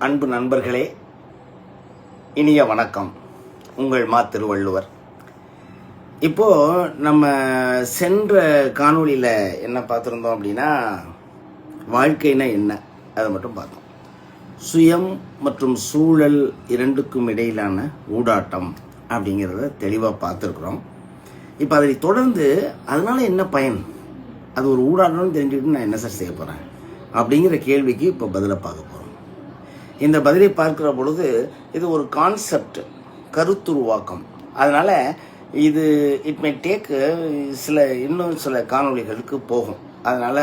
அன்பு நண்பர்களே, இனிய வணக்கம். உங்கள் மா திருவள்ளுவர். இப்போது நம்ம சென்ற காணொளியில் என்ன பார்த்துருந்தோம் அப்படின்னா, வாழ்க்கைனா என்ன அதை மட்டும் பார்த்தோம். சுயம் மற்றும் சூழல் இரண்டுக்கும் இடையிலான ஊடாட்டம் அப்படிங்கிறத தெளிவாக பார்த்துருக்குறோம். இப்போ அதை தொடர்ந்து அதனால் என்ன பயன், அது ஒரு ஊடாட்டம்னு தெரிஞ்சுக்கிட்டு நான் என்ன சார் செய்ய போகிறேன் அப்படிங்கிற கேள்விக்கு இப்போ பதிலை பார்க்க போகிறோம். இந்த பதிலை பார்க்குற பொழுது இது ஒரு கான்செப்ட், கருத்துருவாக்கம். அதனால் இது இட் மே டேக் இன்னும் சில காணொளிகளுக்கு போகும். அதனால்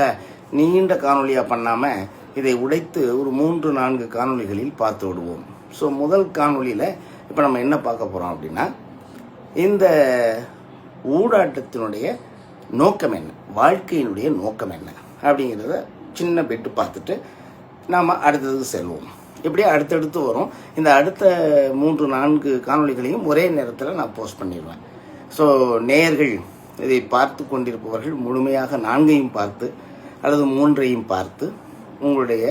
நீண்ட காணொளியாக பண்ணாமல் இதை உடைத்து ஒரு 3-4 காணொளிகளில் பார்த்து விடுவோம். ஸோ முதல் காணொளியில் இப்போ நம்ம என்ன பார்க்க போகிறோம் அப்படின்னா, இந்த ஊடாட்டத்தினுடைய நோக்கம் என்ன, வாழ்க்கையினுடைய நோக்கம் என்ன அப்படிங்கிறத சின்ன பெட்டு பார்த்துட்டு நாம் அடுத்ததுக்கு செல்வோம். இப்படியே அடுத்தடுத்து வரும். இந்த அடுத்த 3-4 காணொளிகளையும் ஒரே நேரத்தில் நான் போஸ்ட் பண்ணிடுவேன். ஸோ நேயர்கள், இதை பார்த்து கொண்டிருப்பவர்கள் முழுமையாக 4ஐயும் பார்த்து அல்லது 3ஐயும் பார்த்து உங்களுடைய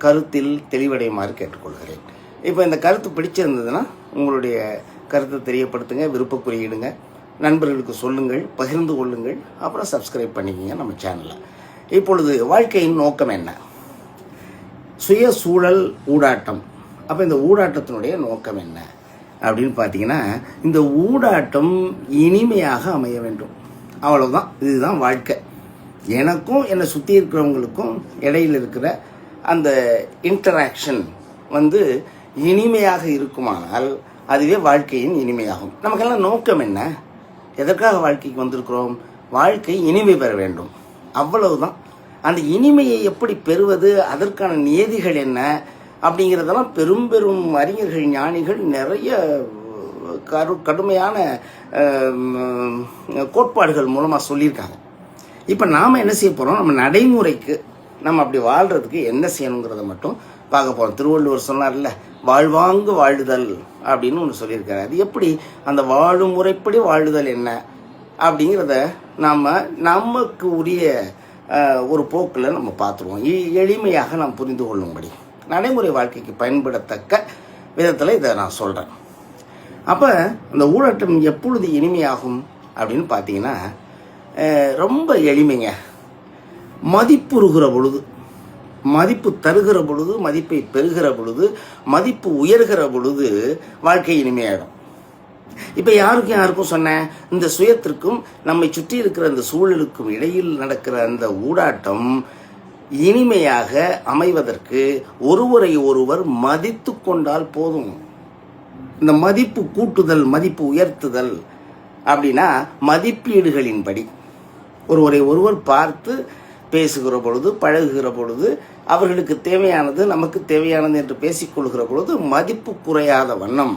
கருத்தில் தெளிவடையுமாறு கேட்டுக்கொள்கிறேன். இப்போ இந்த கருத்து பிடிச்சிருந்ததுன்னா உங்களுடைய கருத்தை தெரியப்படுத்துங்க, விருப்ப குறியிடுங்க, நண்பர்களுக்கு சொல்லுங்கள், பகிர்ந்து கொள்ளுங்கள், அப்புறம் சப்ஸ்கிரைப் பண்ணிக்கங்க நம்ம சேனலை. இப்பொழுது வாழ்க்கையின் நோக்கம் என்ன? சுய சூழல் ஊடாட்டம். அப்போ இந்த ஊடாட்டத்தினுடைய நோக்கம் என்ன அப்படின்னு பார்த்தீங்கன்னா, இந்த ஊடாட்டம் இனிமையாக அமைய வேண்டும், அவ்வளோதான். இதுதான் வாழ்க்கை. எனக்கும் என்னை சுற்றி இருக்கிறவங்களுக்கும் இடையில் இருக்கிற அந்த இன்டராக்ஷன் இனிமையாக இருக்குமானால் அதுவே வாழ்க்கையின் இனிமையாகும். நமக்கெல்லாம் நோக்கம் என்ன, எதற்காக வாழ்க்கைக்கு வந்திருக்கிறோம்? வாழ்க்கை இனிமை பெற வேண்டும், அவ்வளவுதான். அந்த இனிமையை எப்படி பெறுவது, அதற்கான நியதிகள் என்ன அப்படிங்கிறதெல்லாம் பெரும் பெரும் அறிஞர்கள், ஞானிகள் நிறைய கடுமையான கோட்பாடுகள் மூலமாக சொல்லியிருக்காங்க. இப்போ நாம் என்ன செய்ய போகிறோம், நம்ம நடைமுறைக்கு நம்ம அப்படி வாழ்கிறதுக்கு என்ன செய்யணுங்கிறத மட்டும் பார்க்க போகிறோம். திருவள்ளுவர் சொன்னார்ல, வாழ்வாங்கு வாழுதல் அப்படின்னு ஒன்று சொல்லியிருக்காரு. அது எப்படி, அந்த வாழும் முறைப்படி வாழுதல் என்ன அப்படிங்கிறத நமக்கு உரிய ஒரு போக்கில் நம்ம பார்த்துருவோம். எளிமையாக நாம் புரிந்து கொள்ளும்படி நடைமுறை வாழ்க்கைக்கு பயன்படத்தக்க விதத்தில் இதை நான் சொல்கிறேன். அப்போ அந்த ஊடாட்டம் எப்பொழுது இனிமையாகும் அப்படின்னு பார்த்தீங்கன்னா, ரொம்ப எளிமைங்க. மதிப்புறுகிற பொழுது, மதிப்பு தருகிற பொழுது, மதிப்பை பெறுகிற பொழுது, மதிப்பு உயர்கிற பொழுது வாழ்க்கை இனிமையாயிடும். இப்போ யாருக்கும் சொன்னேன், இந்த சுயத்திற்கும் நம்மை சுற்றி இருக்கிற அந்த சூழலுக்கும் இடையில் நடக்கிற அந்த ஊடாட்டம் இனிமையாக அமைவதற்கு ஒருவரை ஒருவர் மதித்து கொண்டால் போதும். இந்த மதிப்பு கூட்டுதல், மதிப்பு உயர்த்துதல் அப்படின்னா மதிப்பீடுகளின்படி ஒருவரை ஒருவர் பார்த்து பேசுகிற பொழுது, பழகுகிற பொழுது, அவர்களுக்கு தேவையானது நமக்கு தேவையானது என்று பேசிக்கொள்கிற பொழுது, மதிப்பு குறையாத வண்ணம்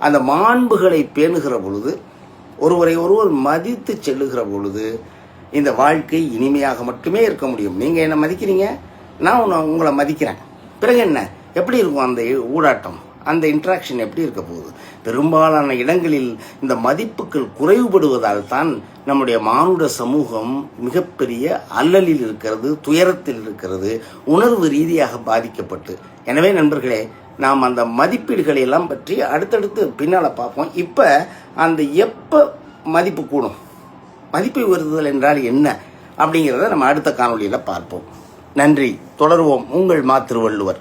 அந்த மாண்புகளை பேணுகிற பொழுது, ஒருவரை ஒருவர் மதித்து செல்லுகிற பொழுது இந்த வாழ்க்கை இனிமையாக மட்டுமே இருக்க முடியும். நீங்கள் என்ன மதிக்கிறீங்க, நான் உங்களை மதிக்கிறேன். பிறகு என்ன, எப்படி இருக்கும் அந்த ஊடாட்டம், அந்த இன்ட்ராக்ஷன் எப்படி இருக்க போகுது? பெரும்பாலான இடங்களில் இந்த மதிப்புகள் குறைவுபடுவதால் தான் நம்முடைய மானுட சமூகம் மிகப்பெரிய அல்லலில் இருக்கிறது, துயரத்தில் இருக்கிறது, உணர்வு ரீதியாக பாதிக்கப்பட்டு. எனவே நண்பர்களே, நாம் அந்த மதிப்பீடுகளை எல்லாம் பற்றி அடுத்தடுத்து பின்னால் பார்ப்போம். இப்போ அந்த எப்போ மதிப்பு கூடும், மதிப்பை உயர்த்துதல் என்றால் என்ன அப்படிங்கிறத நம்ம அடுத்த காணொளியில் பார்ப்போம். நன்றி. தொடருவோம். உங்கள் மா திருவள்ளுவர்.